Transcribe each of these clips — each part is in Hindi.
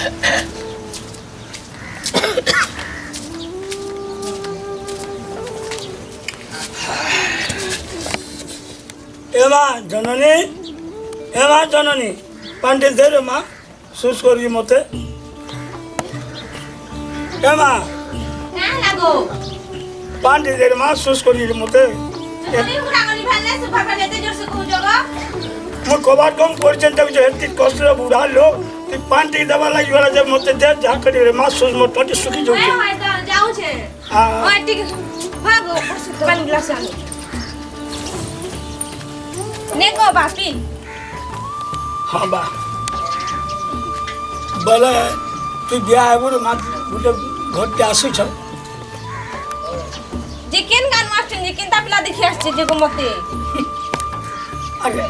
एमा जननी पांडे दे रे माँ सुस करी मते एमा ना लागो पांडे दे रे माँ सुस करी मते तरी उड़ा गली भाले सुपर पर लेते जोर से कहू जगह मो कबार कम करछन तब जे हेती कष्ट बुढ़ा लो ती पांडे दबा लागि वाला जब मते दे जा करी रे माँ सुस मो टटी सुखी जो हाय हाय तो जाऊ छे हां ठीक भागो पानी ग्लास आनो नेको बाकी हाँ बा बोले तू बिया है माँ गुटे घर के आसु छ चिकन गान मास्टर चिकन ता पिला देखि आछे जे को मते अरे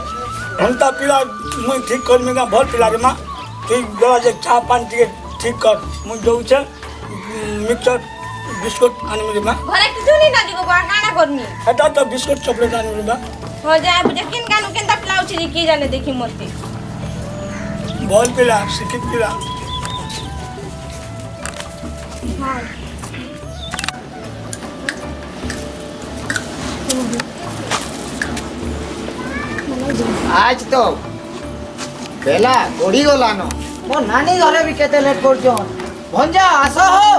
हमता पिला मुई ठीक कर में का भल पिला रे माँ तू गवा जे चा पानी के ठीक कर मुई दउ छ मिक्सर बिस्कुट आनी मेरे माँ घरे किछु नहीं ना दिगो बा काना करनी हटा तो बिस्कुट चॉकलेट आनी मेरे माँ हो जाए बुझे किन गानु केनता पिलाउ छी की जाने देखि मते बॉल पिला सिकिट पिला हां आज तो बेला गोड़ी गलानो मो नानी घरे भी केते लेट करछो भंजा आसो हो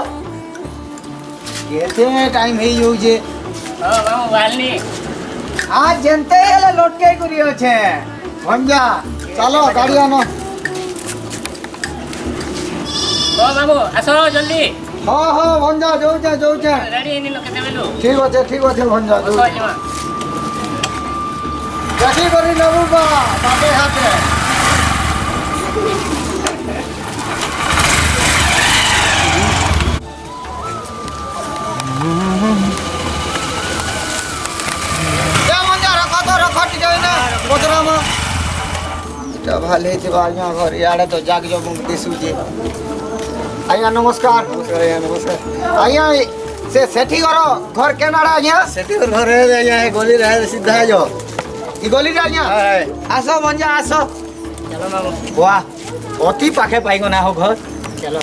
केते टाइम हे यो जे हां मामू वालनी आज जनते हेले लटके करियो छे भंजा चलो गाड़ी आनो ओ मामू आसो जल्दी हां हां भंजा जाऊ छे रेडी एनी लोके देबेलु ठीक আছে भंजा ओ सोनिमा गाड़ी करी नबू बा बाटे हाथे भाले आज्ञा घर इे तो जाग जो दिशुचे आज्ञा नमस्कार नमस्कार आज्ञा से सेठी घर केनाडा आज्ञा सेठी घर आज्ञा गली रहे सीधा जो ई गली रे आज्ञा आसो मंजा आसो चलो मामू वाह अति पाखे पाइगो ना हो घर चलो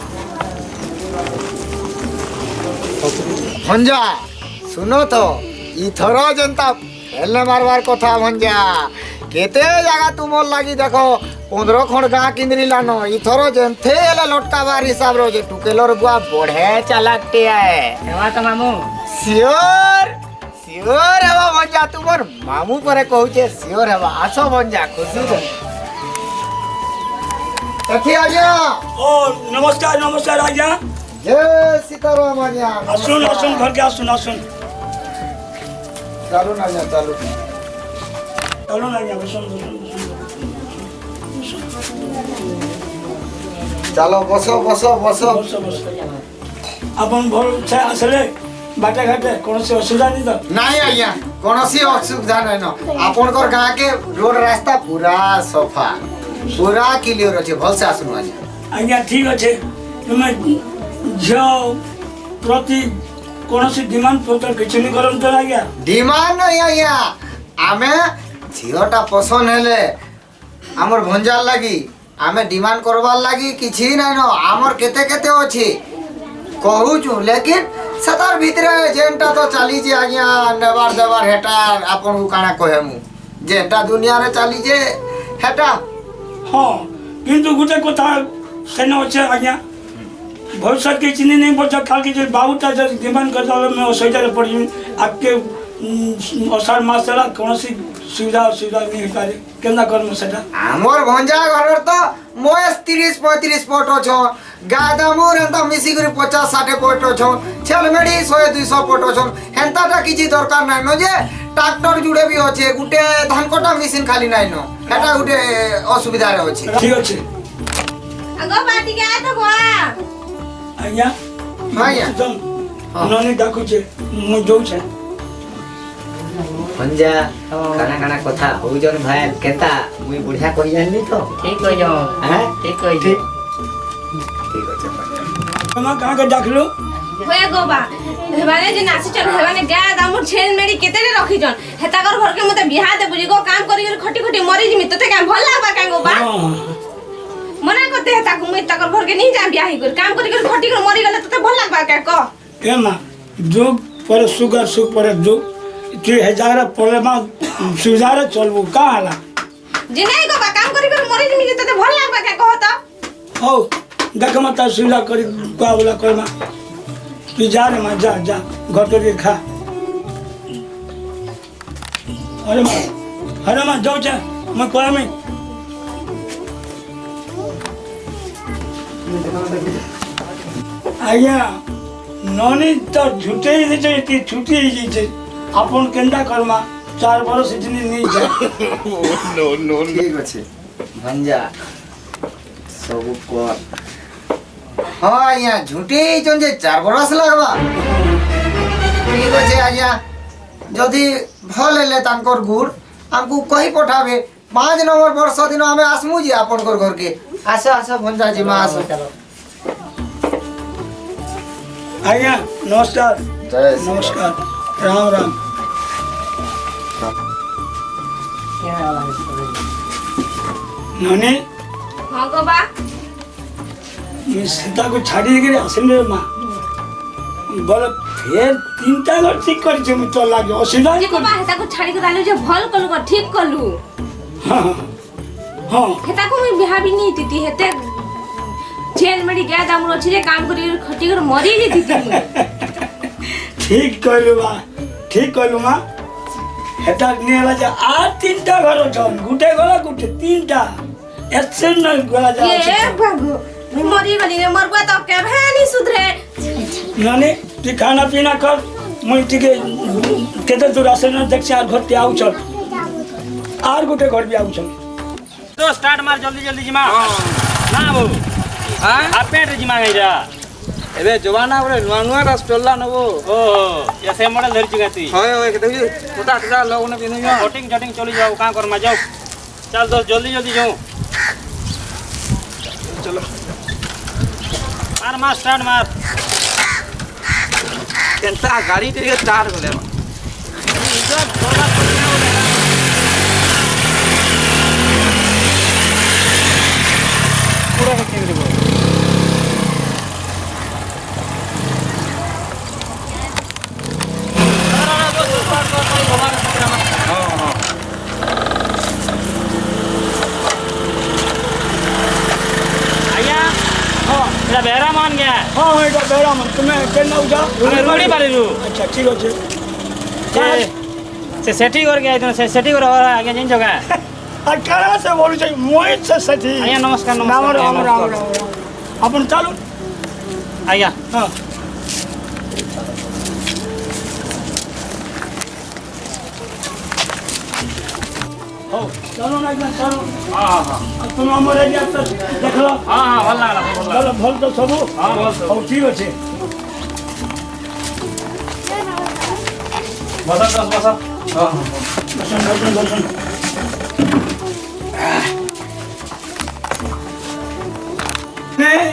मंजा सुनो तो ई थरो जनता हेलने मारवार कथा मंजा केते जगह तुमर लागी देखो 15 खंड गाँ किंदरी लानो इथरो जेंथे हेले लटकाबार हिसाब रो जे टुकेलर बुआ बढ़े चालाकटे है हेवा तो मामू सियोर हेवा मंजा तुमर मामू परे कहू छे सियोर हेवा आसो मंजा खुशी रे सखी आज्ञा ओ नमस्कार आज्ञा जय सीताराम आज्ञा सुन घर के सुन चालू ना आज्ञा चालू चलो ना आज्ञा सुन चलो बसो अपन भर छे आसले बाटे घाटे कौन से असुविधा नहीं तो नहीं आज्ञा कौन सी असुविधा नहीं न आपन कर गाँ के रोड रास्ता पूरा सफा पूरा क्लियर अच्छे भल से आसनु आज्ञा ठीक अच्छे तुम झील प्रति कौन सी डिमांड पत्र किसी नहीं करम तो आज्ञा डिमांड नहीं आज्ञा आमे झीलटा पसंद हेले आमर भंजार लगी आमे डिमांड करवार लगी किसी नहीं न आमर केते केते अच्छी कहू छु लेकिन सतार भितरे जेनटा तो चली जे आज्ञा नेबार देबार हेटा आपन को काना कहमु जेनटा दुनिया रे चली जे हेटा हाँ किंतु गोटे कथा सेना अच्छे आज्ञा भविष्य के चिन्ह नहीं पड़ता काल के जो बाबूटा जो डिमांड करता मैं असुविधा पड़ आपके अषाढ़ मास कौन सी सुविधा नहीं पारे केना करम सेटा आमर भंजा घर तो मोयस 30-35 फोटो छो गादामुर एंता मिसी करी 50-60 फोटो छो छेलमेडी 100-200 फोटो छो हेंताटा किछि दरकार नै न जे ट्रैक्टर जुड़े भी होचे गुटे धान कटा मशीन खाली नै न हेटा गुटे असुविधा रे होचे ठीक अछि अगो बाटी के आ तो गोआ आज्ञा आज्ञा ननी डाकू छे मु जाऊ छे भंजा काना कथा हो जन भाई केता मुई बुढ़िया कहि जाननी तो ठीक हो जाओ हैं ठीक हो जाओ ठीक अछि हम कहां के डाकलो होए गोबा हेबाने जे नासी चल हेबाने गा दामु छेल मेडी केते रे रखी जन हेता कर घर के मते बिहा दे बुझी गो काम करी खटी खटी मरी जिमी तते काम भल लागबा का गोबा मना करते हेता को मैं तकर घर के के नहीं जा बियाह कर काम करी कर घटी कर मरी गले तो भल लागबा के क ए माँ दुख पर सुगर सुख पर दुख कि हजार पड़े माँ सुधारे चलबू का हाला जे नहीं को काम करी कर मरी जिमी तो भल लागबा के कह त हो देख मत सुला करी का बोला कर माँ तू जा रे माँ जा जा घटोरी खा अरे माँ जाओ जा मैं कोया में आज्ञा ननी तो झूठे ही दे कि छुट्टी ही जे अपन केंदा करमा 4 बरस इतनी नहीं जाए ठीक अच्छे भंजा सब कर हाँ आज्ञा झूठी जे 4 बरस लगवा ठीक अच्छे आज्ञा जदि भल हेले तांकर गुड़ हमको कही पठाबे 5 नंबर वर्ष दिन हमें आसमु जी अपन घर के आस आस भंजा जी मां आस आज्ञा नमस्कार जय श्री नमस्कार राम राम ननी हां गो बा मैं सीता को छाड़ी के आसले माँ बोले फिर 3टा घर ठीक कर जे तो लागे असुविधा जे को बा हेता को छाड़ी के दालू जे भल कलु को ठीक कलु हाँ हाँ हेता को मैं बियाह भी नहीं दीती हेते जेल में गया दाम रो छिरे काम करी खटी कर मरी जी दीती ठीक कहलु माँ हेता नेला जे आ 3टा घर छन गुटे गला गुटे 3टा ऐसे न गला जा ये बाबू मैं मरी गली रे मरबा तो के भानी सुधरे ननी तू खाना पीना कर मैं टिके केते दूर आसे न देख से घर पे आउ चल आर गुटे घर भी आउ चल तो स्टार्ट मार जल्दी जल्दी जिमा ना बो हां आप जिमा गईरा एबे जवाना बरे नुआ नुआ रा स्टोला नबो ओ ऐसे मॉडल धर चिगाती होय होय के देखि मोटा टटा लोग ने पिनु या शॉटिंग शॉटिंग चली जाओ का कर मा जाओ चल दोस्त जल्दी जल्दी जाओ चलो मार स्टार्ट मार केनता गाड़ी ते स्टार्ट होले पूरा के केंद्र को बेहरा मान गया हाँ एटा बेरा मन तुम्हें केना उजा बड़ी बारी रू अच्छा ठीक अछि से सेटिंग कर गया इतना से सेटिंग कर आगे जाइन जगह आ करा से बोलू छै मोहित से सठी आया नमस्कार राम नमस्कार राम राम राम अपन चालू आया हाँ हो चलो ना एकदम चलो हां हां तुम हमर एरिया तो देख लो हां हां भल लागला भल तो सब हां भल हो ठीक अछि बस बस हां हां दर्शन नहीं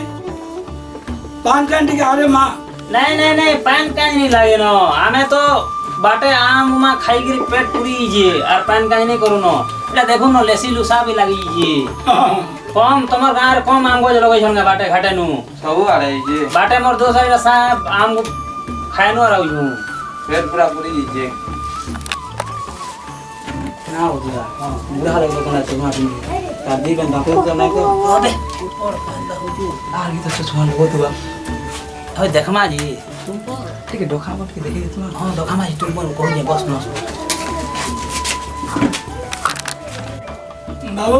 पान कैंडी के अरे माँ नहीं पान काहे नहीं लागे न हमें तो बाटे आम उमा खाई गिरी पेट पूरी जे और पान काहे नहीं करू न एटा देखो न लेसी लुसा भी लागी जे कम तमर गांव रे कम आम गज लगै छन बाटे घाटे नु सब आ रही जे बाटे मोर दोसर रे साहब आम खाए न रहू छु पेट पूरा पूरी जे ना हो दिया हां बुढ़ा लगे कोना तुमा भी तार दी बंदा को तो नहीं को अबे और बंदा हो जू आर की तो छुआ हो तुआ ओए देखमा जी ठीक है डोखा मत के देखि तुम हां डोखा मा तुम बोल को जे बस न बाबू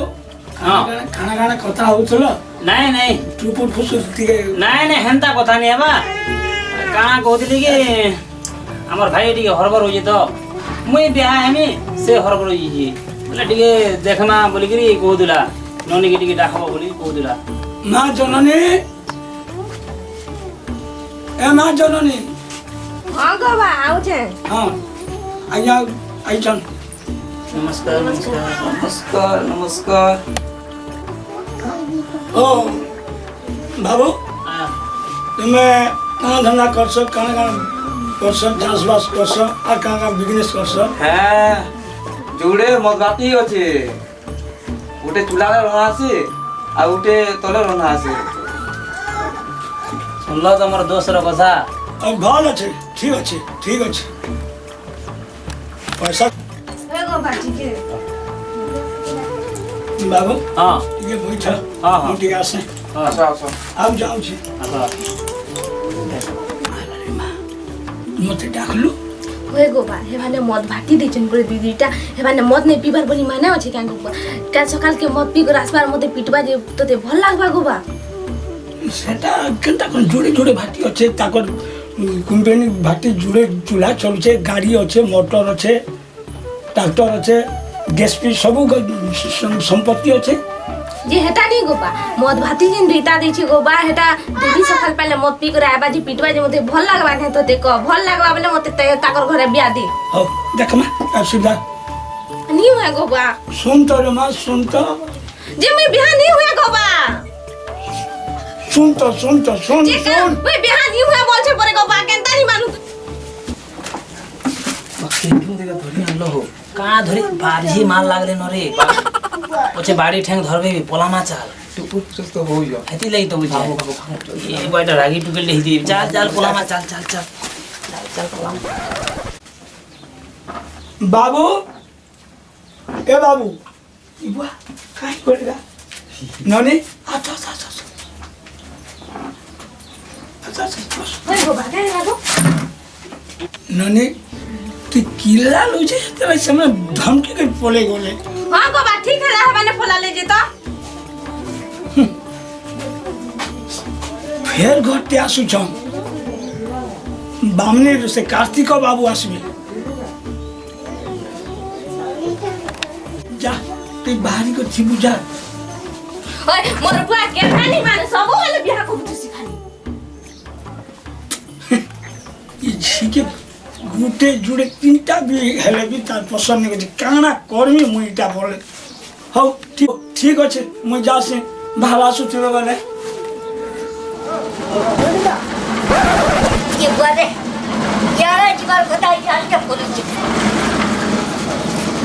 हां खाना खाना कथा होउछलो नहीं टुपुर फुसुर तिके नहीं हेंता कथा नहीं हेबा काना कहतली कि हमर भाई टिके हरबर होई तो मुई बियाह हेमी से हरबर होई जी बोले टिके देखमा बोली गिरी कहदुला ननी के टिके डाखबो बोली कहदुला माँ जननी ए माँ जननी हां गो बा आउ छे हाँ आइया आई चल नमस्कार नमस्कार नमस्कार नमस्कार ओ बाबू तुम्हें कहाँ धंधा करछ कहाँ करछ चाषबास करछ आ कहाँ बिजनेस करछ হ্যাঁ জুড়ে মদবাতি আছে ওটে চুলারে রনা আছে আর ওটে তলে রনা আছে শুনলো তোমার দোষর কথা ভাল আছে ঠিক আছে ঠিক আছে পয়সা হয়ে গো বা ঠিক আছে বাবু হ্যাঁ ଟିକେ ବଇଛ ହଁ, ହଁ। ମୁଁ ଟିକେ ଆସେ ଆସ ଆସ ଆଉ ଯାଉଛି ମତେ ଡାକଲୁ হয়ে গো বা হেবানে মদ ভাটি দিয়েছেন করে দিদিটা হেবানে মদ নেই পিবার বলি মানে আছে কেন কাল সকালকে মদ পি করে আসবার মধ্যে পিটবা যে তোতে ভাল লাগবা গো বা সেটা কেনটা কোন জোড়ে জোড়ে ভাটি আছে তাকর কোম্পানি ভাটি জোড়ে চুলা চলছে গাড়ি আছে মোটর আছে ট্রাক্টর আছে গ্যাস পি সবু সম্পত্তি আছে যে হেটা নি গো বা মদ ভাটি যেন দুইটা দিছি গো বা হেটা দিদি সকাল পালে মদ পি করে আইবা যে পিটবা যে মধ্যে ভাল লাগবা না তোতে ক ভাল লাগবা বলে মতে তাকর ঘরে বিয়া দে হও দেখ মা অসুবিধা নি হয়ে গো বা শুন তো রে মা শুন তো যে মুই বিয়া নি হয়ে গো বা শুন তো শুন তো শুন যে শুন মুই বিয়া নি হয়ে বলছে পরে গো বা কেন তানি মানু ধরি আনলো হো কা ধরি বাড়ি মাল লাগলে নরে পছে বাড়ি ঠ্যাং ধরবে পলামা চাল টুকুর সুস্থ হই যাও হেতি লাগি তো বুঝা এই বয়টা রাগি টুকেল দেই চাল চাল পলামা চাল চাল চাল চাল পলামা বাবু এ বাবু ইবা কাই করেগা ননি আচ্ছা আচ্ছা আচ্ছা আচ্ছা আচ্ছা হয়ে গো বা কেন লাগো ননি তুই কিল্লা লুছে তবে সামনে ধমকি করে পড়ে গেলে হ্যাঁ গো বা ঠিক হেলা হেবানে ফলালে যে তো ফের ঘরতে আসুছ বামনের সে কার্তিক বাবু আসবে যা তুই বাহারি করে থিবু যা ওই মোর বুয়া কেন তানি মানু সবু বলে বিয়া করতেছি খালি শিখে গুটে জুড়ে তিনটা বিয়ে হেলে বি তার পছন্দ করছে কানা করবি মুই এটা বলে হও ঠিক ঠিক আছে মুই যাসি ভালো আসুছিল বলে ये बुआ रे यार जीवाल बताई आज के पुलिस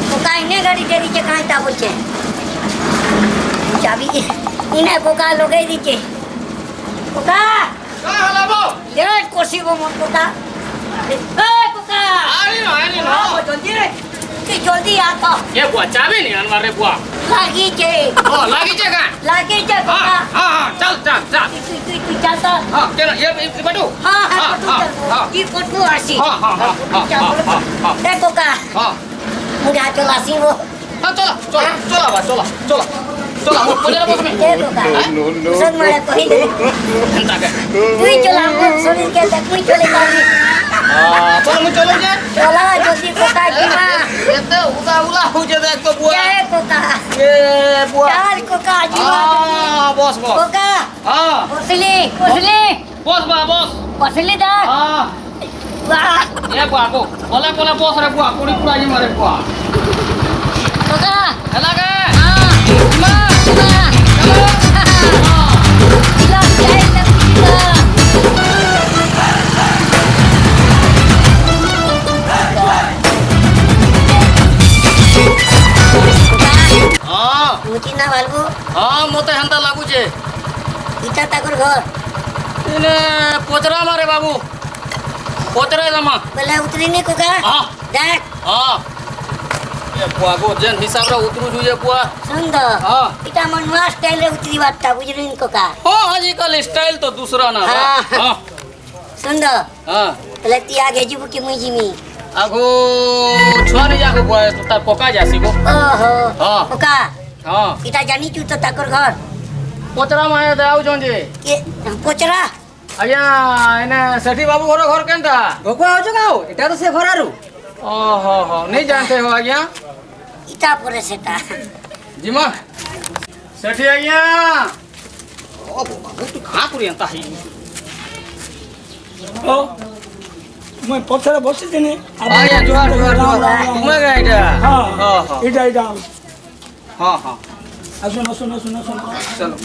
तो काई ने गाड़ी देरी के काई ता बोलचे चाबी इने कोका लोगे दीचे कोका का हला बो ये कोसी वो मत कोका ए कोका আরে না जल्दी आता ये बुआ चाबी नहीं अनवर रे बुआ लागी जे ओ लागी जे का लागी जे हां कोका हां चल चल चल तू चलता हां केना ये बटू हाँ हाँ हाँ ये फोटो आसी हाँ, हाँ, हाँ, हाँ, हाँ, हाँ। देखो का हां मुझे चला सी वो हां चला चला चला बा चला चला चला मो पहिले बस में देखो का सुन मारे कोई एंता के तू चला वो सुन के तक तू चले जानी चलो मु चलो जे चला जल्दी कोका जी मां एते उला उला हो जे देख तो बुआ ये कोका ए बुआ चल कोका जी मां हां बस बस कोका हां कोसली बस बा बस कोसली दा हां वाह ए बुआ को बोला बोला बस रे बुआ कुड़ी पुरा जी मारे बुआ कोका हला के हां मां कोका चलो जाए तक हां मुची ना बालबू हां मते हंता लागू छे इटा ताकर घर इने पोचरा मारे बाबू पोचरा जमा बोले उतरी नहीं कोका हां देख हां ए बुआ को जेन हिसाब रे उतरू जुए बुआ सुंदर हां इटा मन नया स्टाइल रे उतरी बात बुझलिन कोका हां आजकल स्टाइल तो दूसरा ना हाँ। हां सुंदर हां बोले ती आगे जीबू की मुई जिमी आगो छुआरी जागो बुआ तो तार कोका जासी गो ओहो हाँ। कोका हां इटा जानी तू तो ताकर घर पोचरा माया दे आउ जों जे ये पोचरा आया एने सेठी बाबू घर घर केनता গোকুয়া হচ্ছে গাও এটা তো সে ঘরারু ओहो हो नहीं जानते हो आज्ञा इटा परे सेटा जीमा सेठी आज्ञा ओ बाबू तू कहां कुरी अंता ही ও মুই পথরে বসে দিনে आया जोहार जोहार जोहार तुम्हें गए इटा হ্যাঁ हां हां এটা এটা हां हां আসুন আসুন আসুন আসুন चलो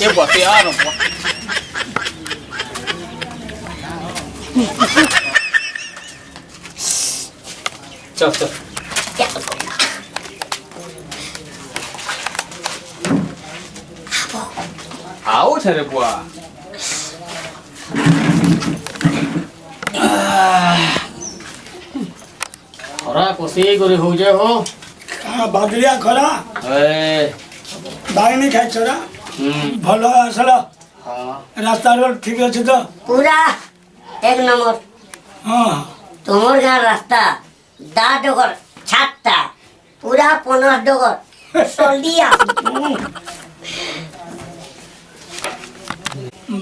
ये बात यार चल चल छे रे बुआ खरा कोसी करे हो जे हो बादलिया खरा ए बाइनी खाइ छरा भलो आसला हां रास्ता रोड ठीक अछि तो पूरा एक नंबर हां তোমার গাঁ রাস্তা 10 ডগর ছাটটা পুরা 15 ডগর সলদিয়া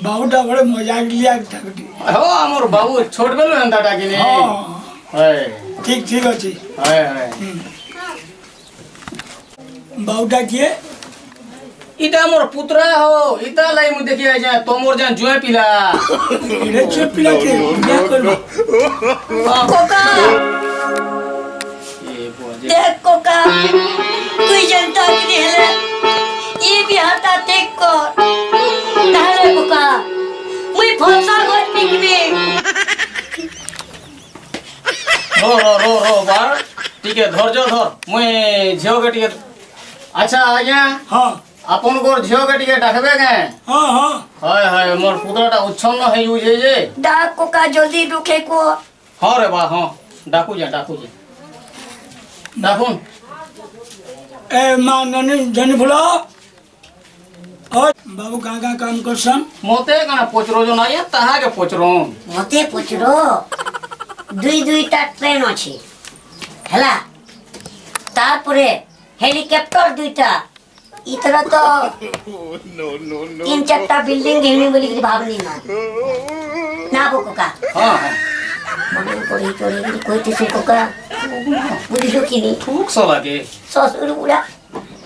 बाबूटा बड़े मजाक लिया ठाकुटी हो हमर बाबू छोट बेलो एंता टाकी ने हां ए ठीक ठीक अछि ए बाबूटा किए इटा मोर पुत्रा हो इटा लाई मु देखि आइ जा तोमोर जा जुए पिला रे चुप पिला के क्या करबो কোকা ए बोजे দেখ কোকা তুই জানতা কি হেলে ই বিহাটা দেখ কর তাহলে কোকা মুই ফসল গছ পিকবি रो बार टिके धैर्य धर मुई झियो के टिके अच्छा आज्ञा हां आपन गोर झियो के टिके डाकबे के हां हां हाय हाय मोर पुत्रटा उच्छन्न है यूजे जे ডাক কোকা জলদি ঢুকে কো हां रे बा हां डाकू जा डाकुन ए मां ननी जनी भुला और बाबू कहाँ काम करसन मोते कना पोचरो जो नाया ताहा के पोचरो মতে পুচরো দুইটা ট্রেন আছে হেলা তারপরে হেলিকপ্টার দুইটা ইতরা তো তিন চারটা বিল্ডিং ঘিরনি বলি কিছু ভাবনি না না গো কোকা हां মনে করি তোরে কইতেছি কোকা বুঝলো কি নি ठूक सो लागे শ্বশুর বুড়া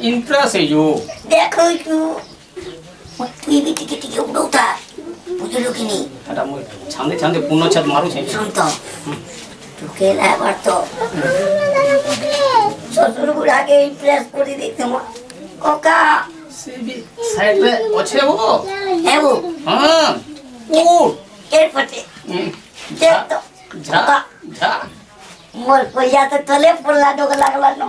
इंट्रा से जो দেখো একটু তুই বি টিকে টিকে উড়ৌতা বুঝলো কি নি हटा मोय छांदे छांदे पुनो छत मारू छे শুন তো তোকে এবার তো শ্বশুর বুড়াকে ইমপ্রেস করে দিতে কোকা से भी साइड पे अच्छे वो এবো हां ओ এর পটে দেখ তো झा কোকা झा মোর কইয়া তো তলে পড়লা ডোক লাগলা ন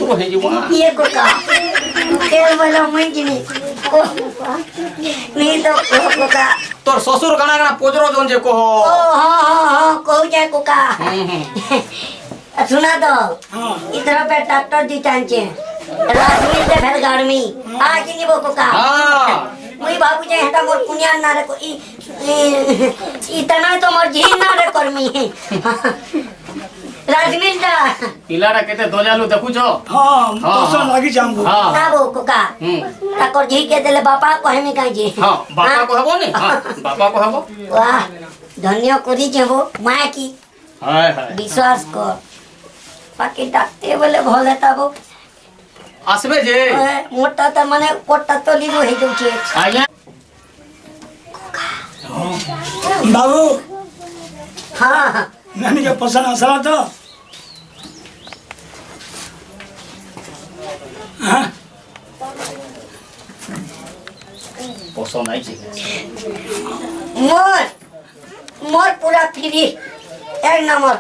तो है जी वहां ইয়ে কোকা কেল বলো মই জিনি নি তো কোকা तोर ससुर गाना गाना पोजरो जोन जे को ও हाँ কও যায় কোকা सुना तो हाँ इधर पे ट्रैक्टर दी टांचे राजमीर से फिर गर्मी आज नहीं वो कोका हां मुई बाबू जे हटा मोर पुनिया ना रे को इतना तो मोर जी ना रे कर्मी राजमीर दा पिलाडा केते दोजालू देखु छो हाँ पसंद लगी जामगो हां ना वो कोका ताकर जी के देले बापा कहमी काई जी हां बापा को हबो ने हां बापा को हबो वाह धन्य करी जे वो मां की हाय हाय विश्वास कर बाकी डाकते बोले भले ताबो आसबे जे मोटा त माने कोटा तो लिबो हे जाउछे आज्ञा बाबू हां नानी के पसंद असला तो हाँ पसंद आई छे मोर पूरा फ्री एक नंबर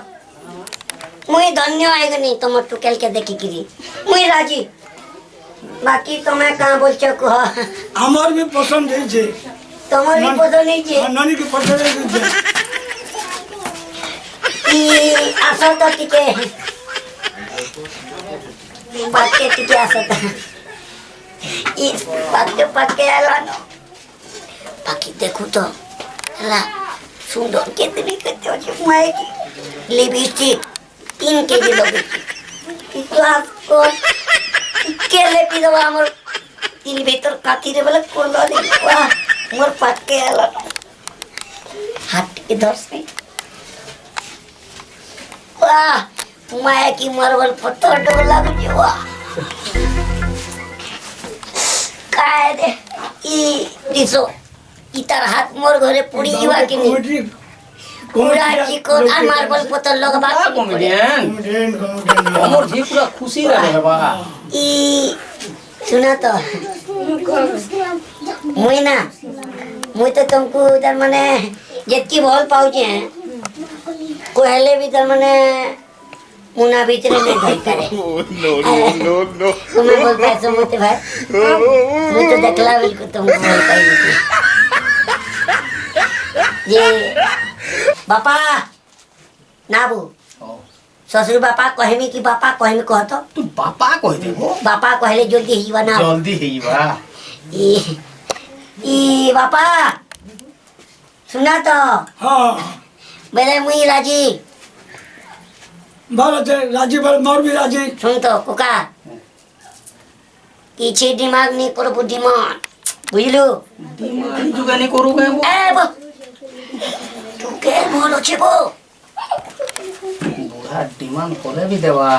मुई धन्य आएगनी तुम टुकेल के देखी गिरी मुई राजी बाकी तुम्हें कहाँ बोल चको हमार भी पसंद है जे तुम्हारी भी पसंद नहीं छे नानी की पसंद है जे ई आशा तो टिके पक्के टिके आशा तो ई पक्के आला नो बाकी देखो तो ला सुंदर कितनी कितनी अच्छी माय की लिपस्टिक 3 केजी लोगे विश्वास को केले पी दवा मोर इन भीतर काती रे बोले कोलो दे वाह मोर पक्के आला हाथ इधर से वाह माया की मार्बल पत्थर डोर लाग जीवा काय दे ई दिसो इतर हाथ मोर घरे पुड़ी जीवा कि नहीं पूरा चिको आ मार्बल पत्थर लगबा के कॉमेडियन हमर जी पूरा खुशी रहे बा ई सुना तो मुई ना मुई तो तुमको इधर माने जेतकी बोल पाउचे हैं कोहले भी इधर माने मुना भीतर नहीं धोई करे तुम्हें बोल पैसे मत भाई मैं तो देखला बिल्कुल तुमको बोल पाई ये बापा नाबू ससुर बापा कहमी कि बापा कहमी कहतो तू बापा कह देबो बापा कहले जल्दी ही बना जल्दी हेइबा ई बापा सुना तो हाँ बेले मुई राजी भारत राजी बल मोर भी राजी सुन तो कोका किछि दिमाग नहीं करबो दिमाग बुझलु डिमांड जुगानी करू के ए बो तू के बोलो छेबो बुढ़ा डिमांड करे भी देवा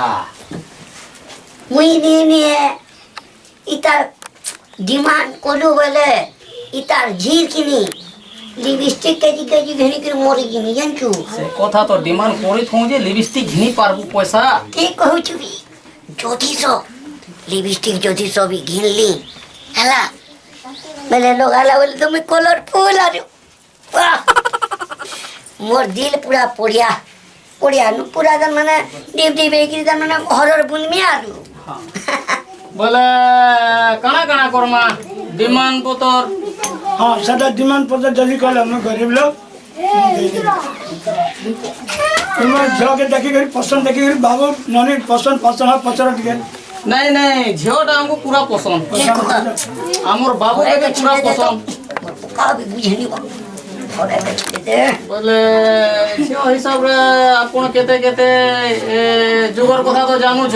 मुई नी इतार डिमांड कोलु बोले इतार झीर किनी लिपस्टिक केजी घनी कर मोरी किनी जानचू से कथा तो डिमांड करी थौ जे लिपस्टिक घिनी पारबू पैसा ठीक कहू छुबी ज्योतिष लिपस्टिक ज्योतिष भी घिन ली हला मैंने लोग हला बोले तो मैं कलरफुल आ वाह मोर दिल पूरा पोड़िया पोड़िया नु पूरा दन माने डिप डिप एक दन माने हरर बुन में आलू बोले कणा कणा करमा डिमांड पतर हाँ सादा डिमांड पत्र जल्दी कर हम गरीब लोग तुम्हें झो के देखी गई पसंद देखी गई बाबू ननी पसंद पसंद पचर टिके नहीं नहीं झियोटा हमको पूरा पसंद हमर बाबू के भी पूरा पसंद का भी बुझनी बा थोड़ा के दे बोले झियो हिसाब रे आपण केते केते जुगर कथा तो जानू छ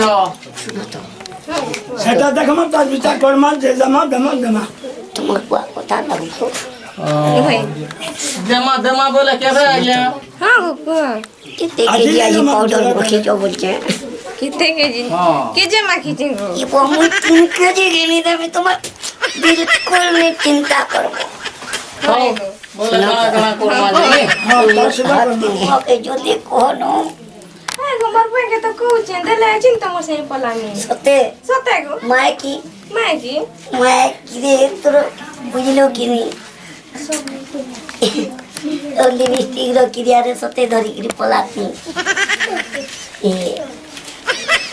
सेटा देख हम पास विचार कर मान जे जमा दमा दमा तुम को कथा लागू तो देमा देमा बोले केते आया हाँ गोपा कितने के जी आई पाउडर रखे जो बोलते कितने केजी हाँ। केजी मा खींचेंगे ये बहुत 3 केजी गेनी दे मैं तुम बिल्कुल नहीं चिंता करो हाँ, बोले कणा कणा करमा जी हाँ तो सीधा कर मान ओके जो देखो नो हाय गो मर पे के तो को चेंदे ले चिंता मो से पलानी सते सते गो माय की दे तोर बुझलो कि नहीं और लिपस्टिक रो कि दिया रे सते धरी कि पलाती ए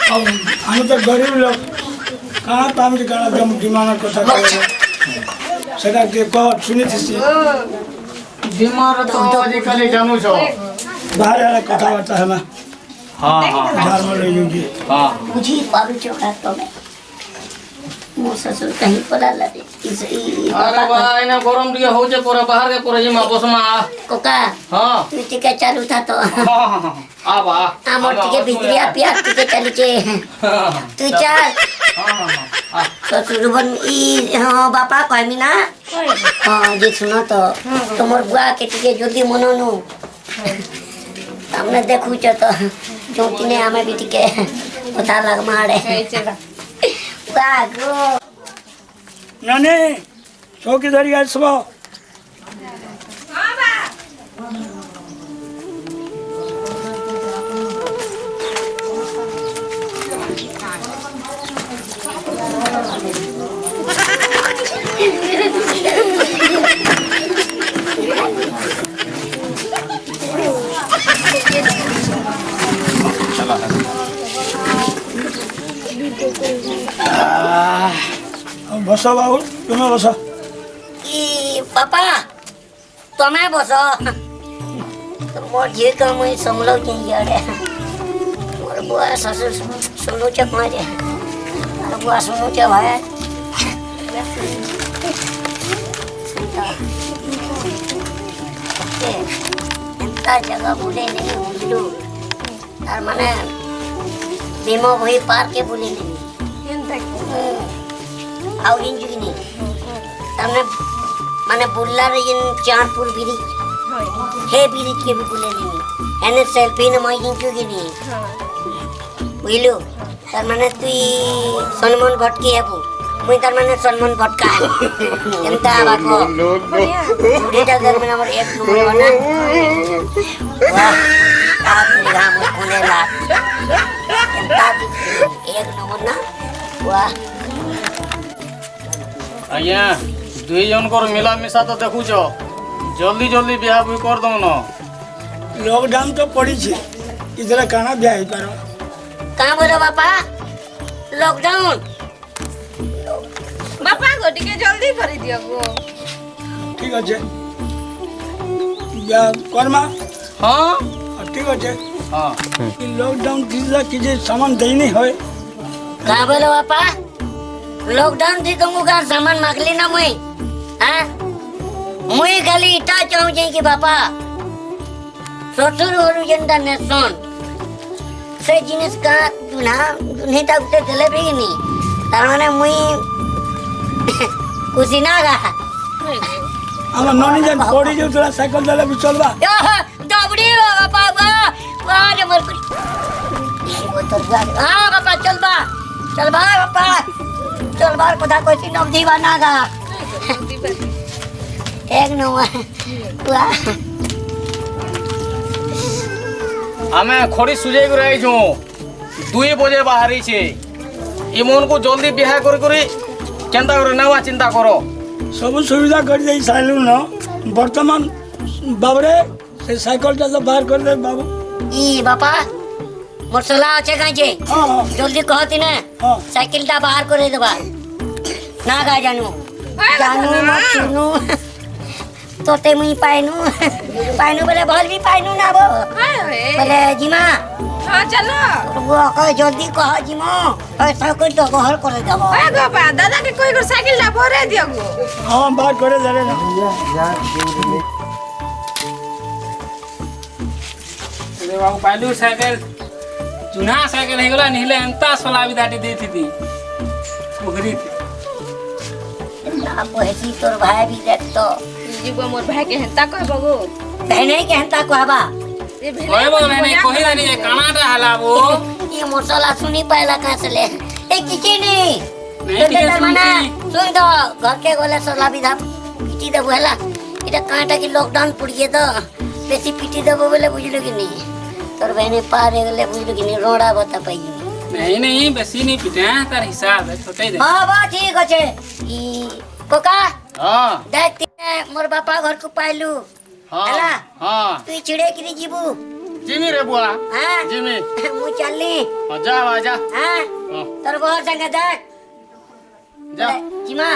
हम तो गरीब लोग कहाँ पाम के गाना दम डिमांड कथा करे सेटा के को सुनी थी डिमांड तो आजकल जानू छ बाहर वाला कथा होता है मैं हां हां बाहर में ले यूजी हां बुझी पारू चोका तो मैं मो ससुर कहीं पला लगे इस अरे भाई ना गरम दिया हो जे पूरा बाहर के पूरा जिमा बसमा कोका हां तू टिके चालू था तो हां आबा आमर टिके भितरिया पिया टिके चली चे तू चल हां ससुर बन ई हां बापा कहमी ना हां जे सुनो तो तुमर बुआ के टिके जल्दी मनोनु हमने देखू छ तो जोटी ने हमें भी टिके पता लग मारे बागो नानी चौकी धरी आज सुबह बसो बाबू तुम्हें बसो ई पापा तुम्हें बसो मोर जे का मैं समलो के यारे मोर बुआ ससुर सुनो छ मारे मोर बुआ सुनो छ भाई एंता जगह बोले नहीं बुझलू तार माने बीमो भई पार के बोले नहीं और इंजुनी तमने माने बुल्ला रे इन चांदपुर ब्रिज हे ब्रिज के भी बोले नहीं एने सेल्फी न माई इंजुगी नहीं बुझलो तार माने तू सलमान भट्ट के हेबू मुई तार माने सलमान भट्ट का एंता बाको बुढ़े डगर में हमर एक नंबर बना वाह आप निगाह में कोने ला एंता एक नंबर ना वाह आज्ञा दुई जनकर मिला मिसा तो देखु छ जल्दी जल्दी ब्याह भी कर दो न लॉकडाउन तो पड़ी छे इधर काना ब्याह पारो कहाँ बोलो बापा लॉकडाउन बापा गो टिके जल्दी करी दियो गो ठीक अच्छे कर्मा हाँ ठीक अच्छे हाँ लॉकडाउन किसी सामान देनी है कहाँ बोलो बापा लॉकडाउन थी तुमको का सामान मांगली ना मुई हाँ मुई खाली इटा चाहूँ जाए कि बापा ससुर और जनता नेशन से जिनिस का दुनिया तक उसे चले भी नहीं तार माने मुई खुशी ना गा আমার ননি যান পড়ে যাও তোরা সাইকেল চালা বি চলবা दौड़ी बापा वाह रे मर हाँ बापा चल बा बापा चल बा कोथा कोई नव दीवाना गा एक नो वाह आमे खड़ी सुजाई कर आई छु 2 बजे बाहरी छे इमन को जल्दी बिहा करी केनता करे नवा चिंता करो सब सुविधा कर दे साइलू न वर्तमान बाबरे से साइकिलटा तो बाहर कर दे बाबू ई बापा मसला আছে কাজে हाँ हाँ जल्दी कहती ना हाँ साइकिलটা बाहर করে দেবা না গা জানু জানু মত শুনু তোতে মুই পাইনু বলে ভল भी পাইনু না বো हाय हाय বলে জিমা हां चलो वो कह जल्दी कह जिमो ऐसा कोई तो बहर करे देबो हाय गो बा दादा के कोई को साइकिल ला भरे दियो गो हाँ बाहर करे दे रे ना रे बाबू पाइलू साइकिल चुना साइकिल हे गला निहले अंता सोलावी दाटी देती थी मुगरी थी ना पहसी तोर भाई भी देख तो जीवा मोर भाई के हंता कहबो गो बहने के हंता कहबा ए भेले ओए बोल मैंने कोही जानी जे कानाटा हला वो ये मसला सुनी पाला कहां से ले ए किची नहीं नहीं ठीक है मना सुनती सुन तो घर के गोले सोला विधा पिटी देबो हला इटा कांटा की लॉकडाउन पड़िए तो बेसी पिटी देबो बोले बुझलो कि नहीं तोर बहने पारे गले बुझलो कि नहीं रोड़ा बता पाई नहीं बेसी नहीं पिटे तार हिसाब है छोटे दे हां बा ठीक আছে ई कोका हाँ देख मोर बापा घर को पाइलू हाँ हला हाँ तू छिड़े कि जीबू जिमी रे बुआ हां जिमी मु चलनी जा आजा हां हाँ तोर बहुत संग देख जा जिमा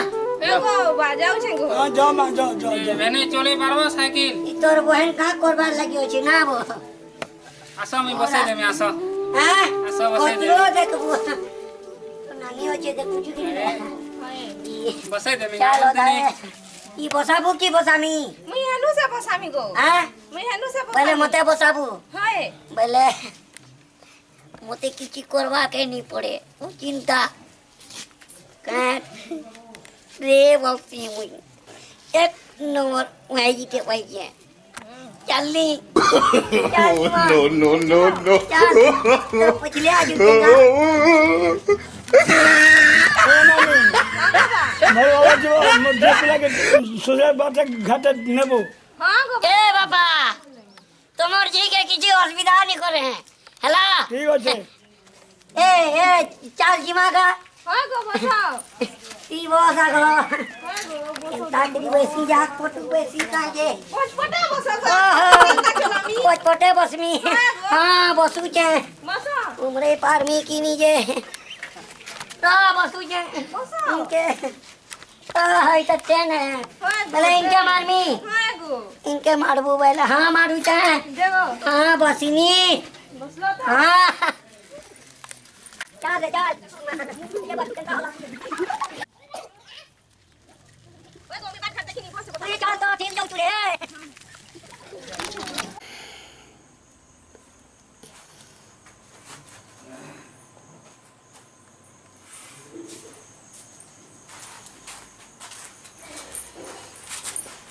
ए गो बा जाऊ छे गो हाँ जाओ माँ जाओ मैंने चले पारबो साइकिल ई तोर बहन कहाँ करबार लगी होची ना वो आसा मैं बसे दे मैं आसा हां आसा बसे दे कतरो देखबू तो नानी होची देख कुछ की बसे दे मैं चलो आसा दाए ई बसाबू की बसामी मुई हनु से बसामी गो हां मुई हनु से पहले मते बसाबू हाय पहले मते किछि करवा के नहीं पड़े वो चिंता का रे बापी मुई एक नंबर वही जीते वही है चलनी नो नो नो पछले आज मोर आवाज जो देख लगे सुबह बात घाट नेबो हां गो ए बाबा तुम्हार जी के किसी असुविधा नहीं करे हैं हला ठीक আছে ए चाल जीमा का हां गो बसाओ ई बसा गो हां गो ताकरी बेसी जा फोटो बेसी का जे पटा बसा पोट पोटे बसमी हां बसू छे बसा उमरे पार में की नी जे ता बसू छे इनके हाय त चैन है भले इनके मारमी हां गो इनके मारबू बेला हां मारू चाहे देखो हां बसिनी बसलो तो हां चल ये बस के हाला ओए गो मी बात करते कि नहीं बस ये चल तो ठीक जाऊ तुरे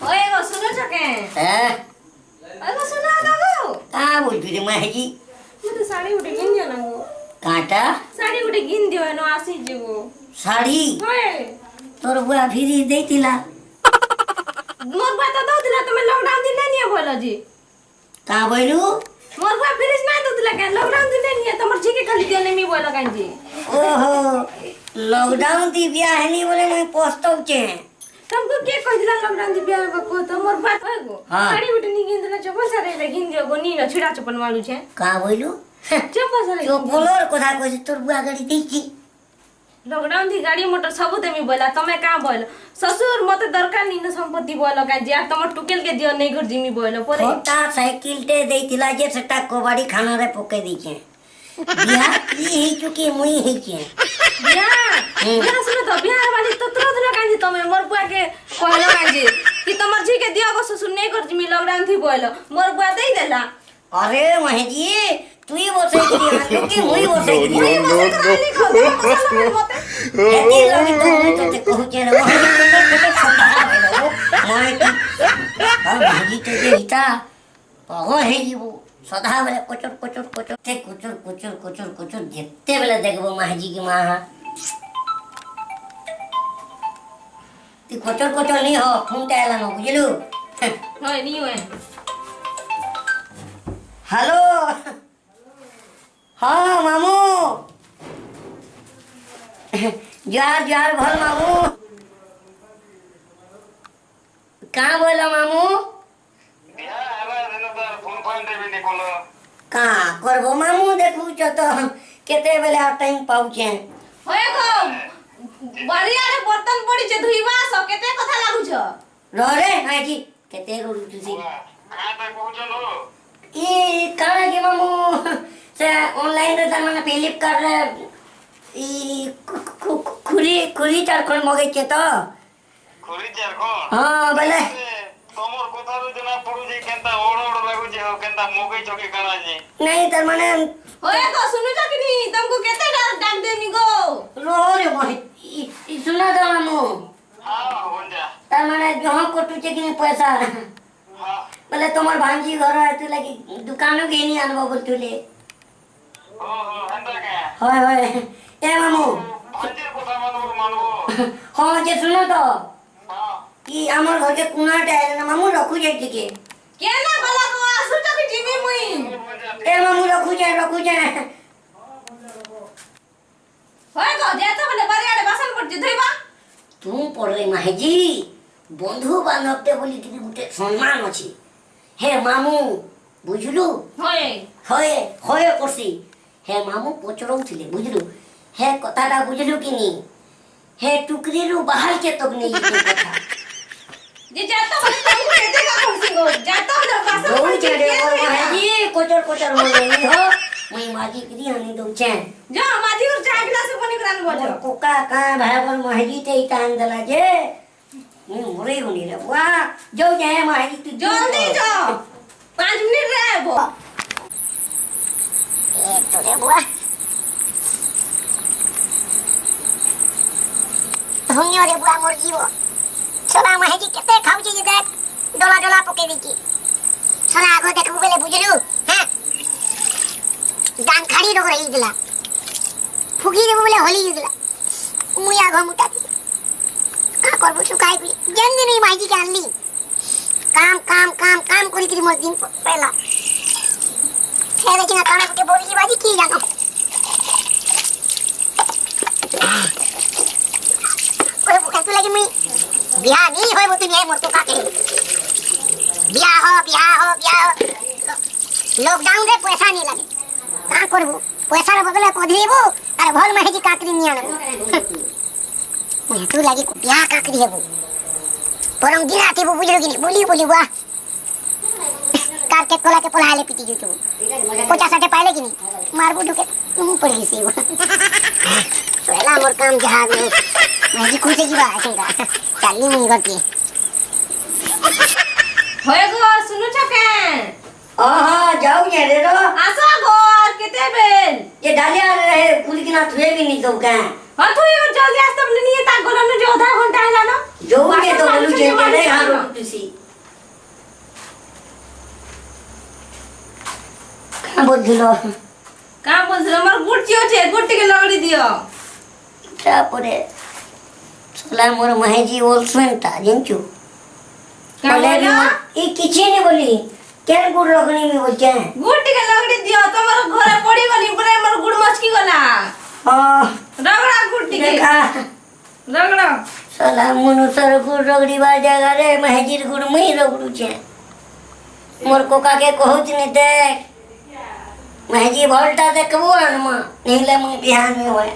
ओए गो सुनो छके हैं ओए गो सुनो दो गो का बोल फिर मैं जी मु तो साड़ी उठे गिन दियो ना गो काटा साड़ी उठे गिन दियो न आसी जीवो साड़ी ओए तोर बुआ फिरी देतिला मोर बात तो दिला तुम लॉकडाउन दिन नहीं बोलो जी का बोलू मोर बात फिरिस ना दो दिला के लॉकडाउन दिन नहीं तमर जी के खाली दियो नहीं बोलो काई जी ओहो लॉकडाउन दी बिया है नहीं बोले मैं पोस्टो के तुमको के कह दिला लॉकडाउन दी बिया को तो मोर बात है गो हाँ। साड़ी उठे नहीं गिन दिला चप्पल साड़ी ले गिन दियो गो नी न छिड़ा चप्पल वालू छे का बोलू चुप बस जो बोलोर কথা কইছে তোর বুয়া গাড়ি দেখি लॉकडाउन थी गाड़ी मोटर सब देमी बोला तमे का बोल ससुर मते दरकार नी संपत्ति बोल का जे तम टुकेल के दियो नहीं कर जिमी बोल परे छोटा साइकिल टे देइतिला जे सेटा कबाड़ी खाना रे पके दीछे बिया ई चुकी मुई ही के बिया बिया सुनो तो बिया वाली तो तुरंत न कांजी तमे मोर बुआ के कहलो कांजी कि तमर जी के दियो को ससुर नहीं कर जिमी लॉकडाउन थी बोल मोर बुआ देई देला अरे महजी तू ही बोसे की क्योंकि मुई बोसे की एती लगी तो मैं तो ते कहू के रे महजी छोटा मैं की महजी ते देता पागल है जी वो सदा बेले कोचर कोचर कोचर ते कोचर कोचर कोचर कोचर जेते बेले देखबो महजी की मां ती कोचर कोचर नहीं हो फुंटा आला न बुझलु होय नी होय हेलो हाँ मामू जार जार भल मामू कहाँ बोला मामू कहाँ करबो मामू देखू तो केते बेले आ टाइम पाउछे होय गो बरिया रे बर्तन पड़ी जे धुइबा स केते कथा लागु छ रे आजी केते रोडू तुसी ये कहाँ के मामू से ऑनलाइन रे तमने फ्लिपकार्ट रे ई खुरी चारखंड मगे के तो खुरी चारखंड हाँ बोले तमर कथा रे जना पड़ू जे केनता ओड़ ओड़ लागू जे हो केनता मगे चके काना जे नहीं तर माने होय गो सुनु छ कि नी तुमको केते डाक देनी गो रो रे मोहि सुना दो मामू हां हो जा तर माने जहां कोटू चे कि पैसा हां बोले तुम्हार भांजी घर है तू लगी दुकानों के नहीं आनबो बोल तुले हो हंदा के होय होय ए मामू भांजी कथा मानबो हां जे सुनो तो हां कि हमर घर के कुनाटे आइले ना मामू रखू जाई के केना भला गो आसु छ कि जिमी मुई ए मामू रखू जाए होय गो जे तो बले बरिया रे बासन पड़ धुइबा तू पड़ रे माहेजी बंधु बांधवते बोली कि गुटे सम्मान अछि हे मामू बुझलु होय होय होय करसी हे मामू पचरौथिले बुझलु हे कथाटा बुझलु कि नी हे टुकरी रु बाहर के तक नहीं कथा जे जातो बले तुमको केते का कहसी गो जातो बले बासन दो पड़ चढ़े माहेजी कोचर कोचर हो नहीं हो मैं माजी की आनी दो चैन जो माजी और चाय गिलास पानी करान बोलो कोका का भाई बन माहेजी ते टाइम दला जे मैं मोरे होनी रे वाह जो जाए माहेजी तू जल्दी जाओ 5 मिनट रहे वो ए तो रे बुआ हुनियो रे बुआ मोर जीवो सोना माहेजी केते खाउची जे देख डोला डोला पके दिकी सोना आगो देखबु बेले बुझलु हैं दान खाड़ी रोग रही दिला फुगी देबु बेले होली दिला मुया आगो मुटा दी का करबु सुकाई भी जन दिन माहेजी के आनली काम काम काम काम करी करी मोर दिन पहला फेरे किना काना के बोली बाजी की जानो ओए बुका तो लगी मैं बियाह नहीं होय बोतनी है मोर को का के बियाह हो लॉकडाउन रे पैसा नहीं लगे का करबो पैसा रे बदले पधरीबो अरे भल में जी काकरी नहीं आनो मैं तू लगी बियाह काकरी हेबो परम दिन आती वो बुझलो कि बोली बोली वाह कार के कोला के पोलाले पीटी जो तू 50 पाले कि नहीं मारबो ढुके तुम पड़ गई सी वो सोला मोर काम जहाज में मैं जी खुशी की बात है चाली नहीं करती होय गो सुनु छ के हां जाऊ ये रे रो आसा गो और केते बेल ये डालिया रहे पूरी की ना तुए भी नहीं दो का हां तू और जल्दी आस तब नहीं ता गोला न जो आधा घंटा हैला ना जो के तो बोलू जे रे हां तुसी का बोललो का बोल हमर गुटी छे गुटी के लगड़ी दियो तापरे सोला मोर माहेजी ओल सुनता जिंचू का बोला ई किछि नहीं बोली केन गुड़ रखनी में बोलते गुटी के लगड़ी दियो तमर घरे पड़ी गली पूरे हमर गुड़ मचकी गला हां रगड़ा गुटी के देखा रगड़ा सोला मनुष्य गुड़ रगड़ी बा जगह रे माहेजी गुड़ मई रगड़ू छे मोर कोका के कहत नहीं देख महजी भलटा देखबो अनमा नेले मुई बिहान में होए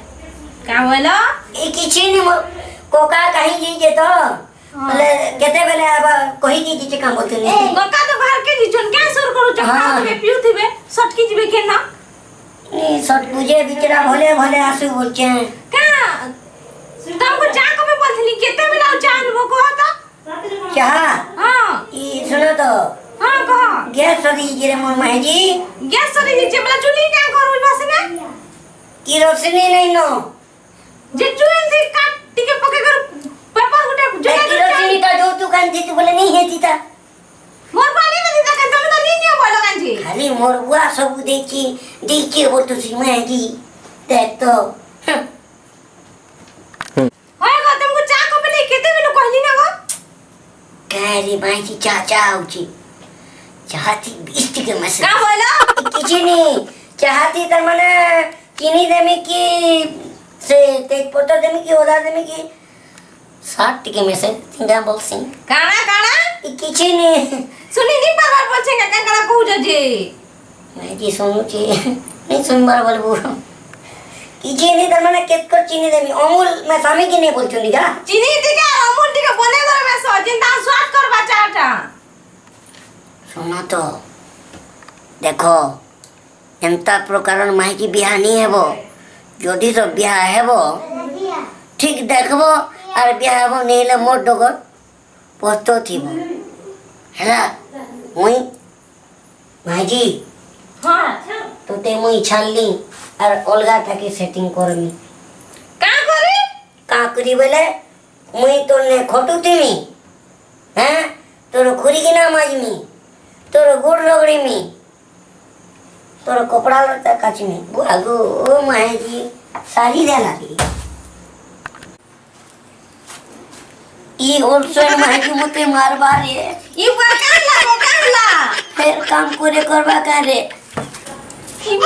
का बोलो ए किछि नि कोका कहीं जी जे तो बोले केते बेले अब कहि जी जे काम बोलते ए गका तो बाहर के दिछन क्या सुर करू चखा तबे पिउ थिबे सटकी जिबे के ना नी सट बुझे बिचरा भले भले आसु बोलचे का तुमको चा कबे बोलथली केते बेला चा अनबो को होता क्या हां ई सुनो तो हां कह गैस सदी जे मोर महजी गैस सरी नीचे बेला चुली क्या करू बस में की रोशनी नहीं नो जे चुल से काट टिके पके कर पेपर गुटे ए की रोशनी का जो तू कान थी तू बोले नहीं है तीता मोर पानी में दिता के तुम तो नहीं बोलो कांजी खाली मोर बुआ सब देखी बोल तू सी महजी देख तो होय गो तुमको चा कबे ले केते बेलो कहली ना गो कहरी महजी चाचा आउची चाहती 20 टिके मस का बोलो किछि नहीं चाहती तर माने चीनी देमी की से तेज पत्ता देमी की ओदा देमी की 60 टिके में से तिंगा बोल सिंह काना किछि नहीं सुनी नी बार बोलछे का काना कहू जे मैं जी सुनु छी नहीं सुनबार बोलबो किछि नहीं तर माने केत कर चीनी देमी अमूल में सामी की नहीं बोलछु नी का चीनी टिके अमूल टिके बने करे में सो जिंदा स्वाद करबा चाटा सुनो तो देखो एंता प्रकार माइकी बिहा नहीं हेबो जदि तो बिहा हेबो ठीक देखबो और बिहा हेबो नेले मोर डगर पस्तो थिबो हैला मुई माइजी हां तो ते मुई छानली और अलगा थाके सेटिंग करमी का करे का करी बोले मुई तो ने खटू तिमी हैं तोर खुरी की ना माजमी तोर गुड़ रगड़ी मी तोर कपड़ा लता काचमी बुआगो ओ माहेजी सारी देला दी ई ओलसोन माहेजी मते मारबा रे ई काला फिर काम करे करबा का रे ई